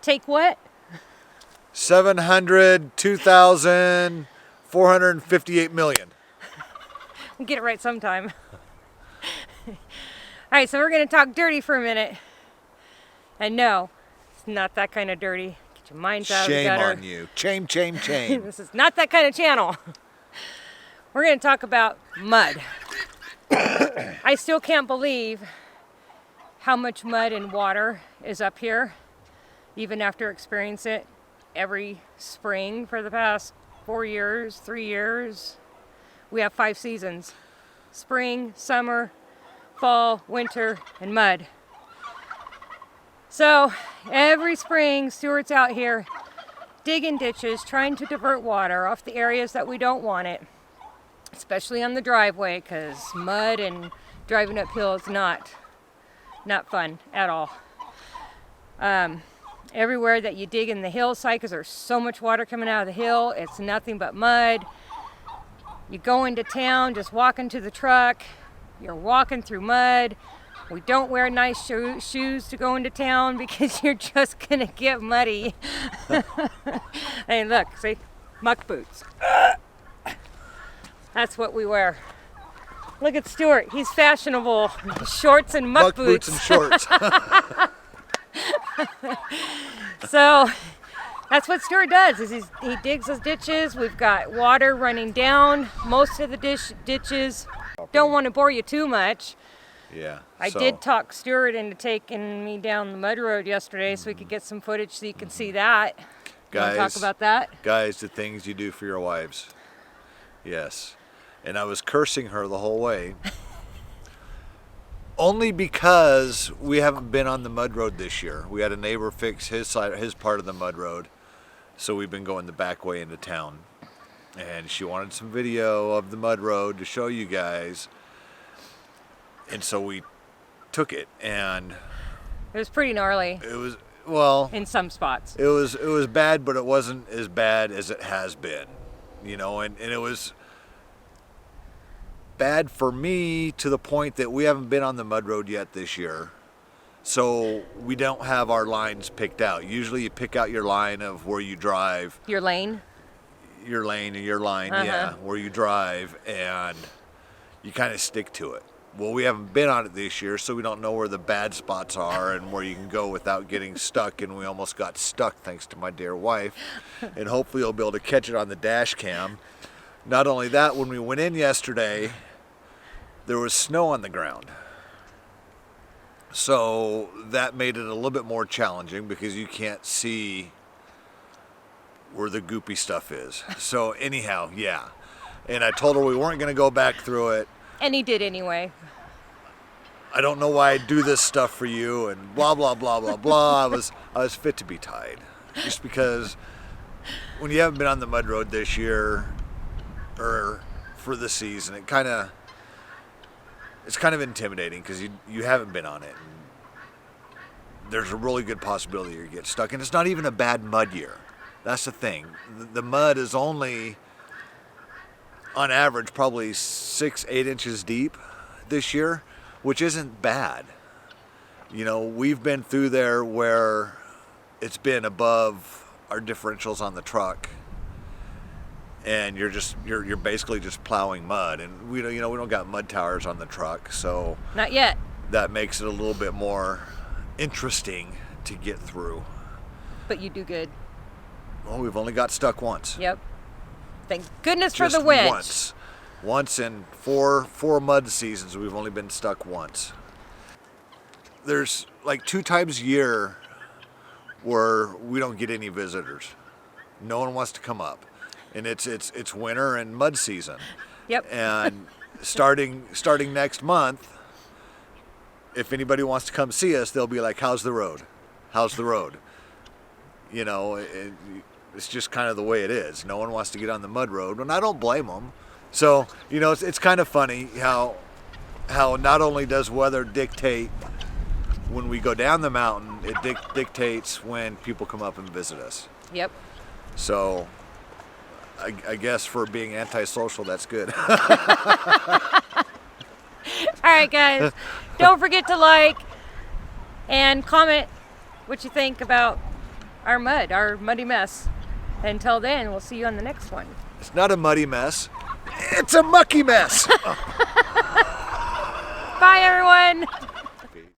take what? 702,458 million. We'll get it right sometime. All right, so we're going to talk dirty for a minute. And no, it's not that kind of dirty. Get your minds out of the gutter. Shame on you. Shame, shame, shame. This is not that kind of channel. We're going to talk about mud. I still can't believe how much mud and water is up here, even after experiencing it every spring for the past 4 years, 3 years. We have 5 seasons: spring, summer, fall, winter, and mud. So every spring, Stuart's out here digging ditches, trying to divert water off the areas that we don't want it, especially on the driveway, because mud and driving uphill is not fun at all. Everywhere that you dig in the hillside, because there's so much water coming out of the hill, it's nothing but mud. You go into town, just walking to the truck, you're walking through mud. We don't wear nice shoes to go into town because you're just gonna get muddy. Hey, look, see, muck boots. That's what we wear. Look at Stuart, he's fashionable. Shorts and muck boots. Boots and shorts. So that's what Stuart does, is he digs his ditches. We've got water running down most of the ditches. Don't want to bore you too much. Yeah. I did talk Stuart into taking me down the mud road yesterday so we could get some footage so you can see that. Guys, talk about that? Guys, the things you do for your wives. Yes. And I was cursing her the whole way. Only because we haven't been on the mud road this year. We had a neighbor fix his part of the mud road, so we've been going the back way into town. And she wanted some video of the mud road to show you guys. And so we took it, and it was pretty gnarly. It was, well, in some spots. It was bad, but it wasn't as bad as it has been. You know, and it was bad for me to the point that we haven't been on the mud road yet this year. So we don't have our lines picked out. Usually you pick out your line of where you drive. Your lane? Your lane and your line, yeah, where you drive, and you kind of stick to it. Well, we haven't been on it this year, so we don't know where the bad spots are and where you can go without getting stuck, and we almost got stuck thanks to my dear wife. And hopefully you'll be able to catch it on the dash cam. Not only that, when we went in yesterday, there was snow on the ground. So that made it a little bit more challenging because you can't see where the goopy stuff is. So anyhow, yeah. And I told her we weren't going to go back through it. And he did anyway. I don't know why I do this stuff for you, and blah, blah, blah, blah, blah. I was fit to be tied. Just because when you haven't been on the mud road this year, or for the season, it's kind of intimidating because you haven't been on it. And there's a really good possibility you get stuck. And it's not even a bad mud year. That's the thing. The mud is only, on average, probably 6-8 inches deep this year, which isn't bad. You know, we've been through there where it's been above our differentials on the truck, and you're basically just plowing mud. And we don't got mud towers on the truck, so not yet. That makes it a little bit more interesting to get through. But you do good. Well, we've only got stuck once. Yep. Thank goodness Just for the winch. Once in four mud seasons, we've only been stuck once. There's like 2 times a year where we don't get any visitors. No one wants to come up, and it's winter and mud season. Yep. And starting next month, if anybody wants to come see us, they'll be like, "How's the road? How's the road?" You know, it's just kind of the way it is. No one wants to get on the mud road, and I don't blame them. So, you know, it's kind of funny how not only does weather dictate when we go down the mountain, it dictates when people come up and visit us. Yep. So, I guess for being antisocial, that's good. All right, guys. Don't forget to like and comment what you think about our mud, our muddy mess. Until then, we'll see you on the next one. It's not a muddy mess. It's a mucky mess. Bye, everyone.